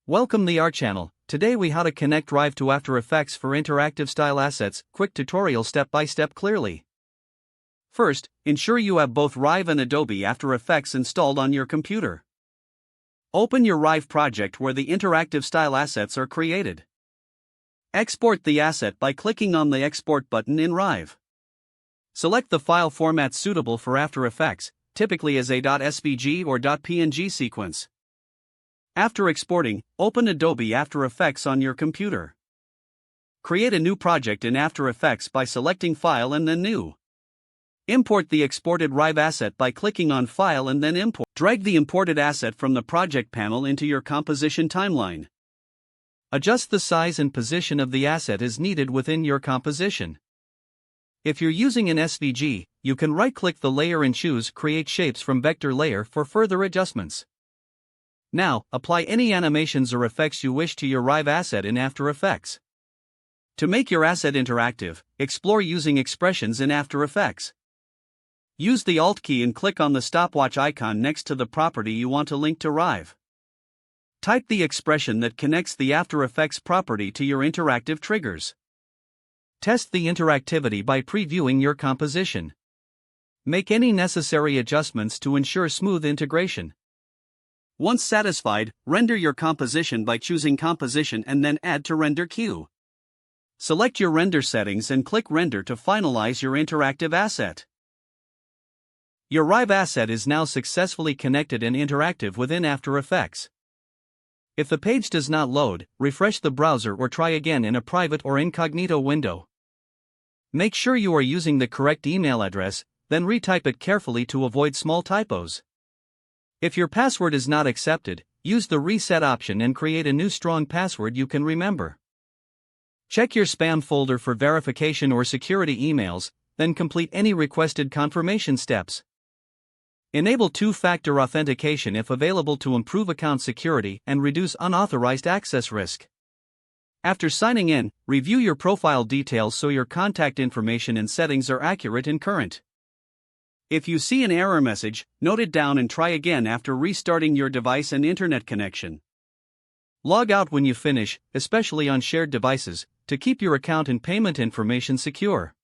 Welcome the our channel. Today we how to connect Rive to After Effects for interactive style assets. Quick tutorial step by step clearly. First, ensure you have both Rive and Adobe After Effects installed on your computer. Open your Rive project where the interactive style assets are created. Export the asset by clicking on the Export button in Rive. Select the file format suitable for After Effects, typically as a .svg or .png sequence. After exporting, open Adobe After Effects on your computer. Create a new project in After Effects by selecting File and then New. Import the exported Rive asset by clicking on File and then Import. Drag the imported asset from the project panel into your composition timeline. Adjust the size and position of the asset as needed within your composition. If you're using an SVG, you can right-click the layer and choose Create Shapes from Vector Layer for further adjustments. Now, apply any animations or effects you wish to your Rive asset in After Effects. To make your asset interactive, explore using expressions in After Effects. Use the Alt key and click on the stopwatch icon next to the property you want to link to Rive. Type the expression that connects the After Effects property to your interactive triggers. Test the interactivity by previewing your composition. Make any necessary adjustments to ensure smooth integration. Once satisfied, render your composition by choosing Composition and then Add to Render Queue. Select your render settings and click Render to finalize your interactive asset. Your Rive asset is now successfully connected and interactive within After Effects. If the page does not load, refresh the browser or try again in a private or incognito window. Make sure you are using the correct email address, then retype it carefully to avoid small typos. If your password is not accepted, use the reset option and create a new strong password you can remember. Check your spam folder for verification or security emails, then complete any requested confirmation steps. Enable two-factor authentication if available to improve account security and reduce unauthorized access risk. After signing in, review your profile details so your contact information and settings are accurate and current. If you see an error message, note it down and try again after restarting your device and internet connection. Log out when you finish, especially on shared devices, to keep your account and payment information secure.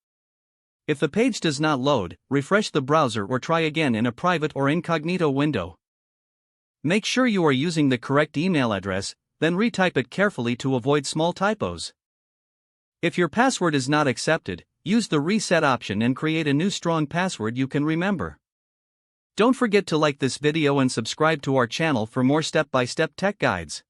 If the page does not load, refresh the browser or try again in a private or incognito window. Make sure you are using the correct email address, then retype it carefully to avoid small typos. If your password is not accepted, use the reset option and create a new strong password you can remember. Don't forget to like this video and subscribe to our channel for more step-by-step tech guides.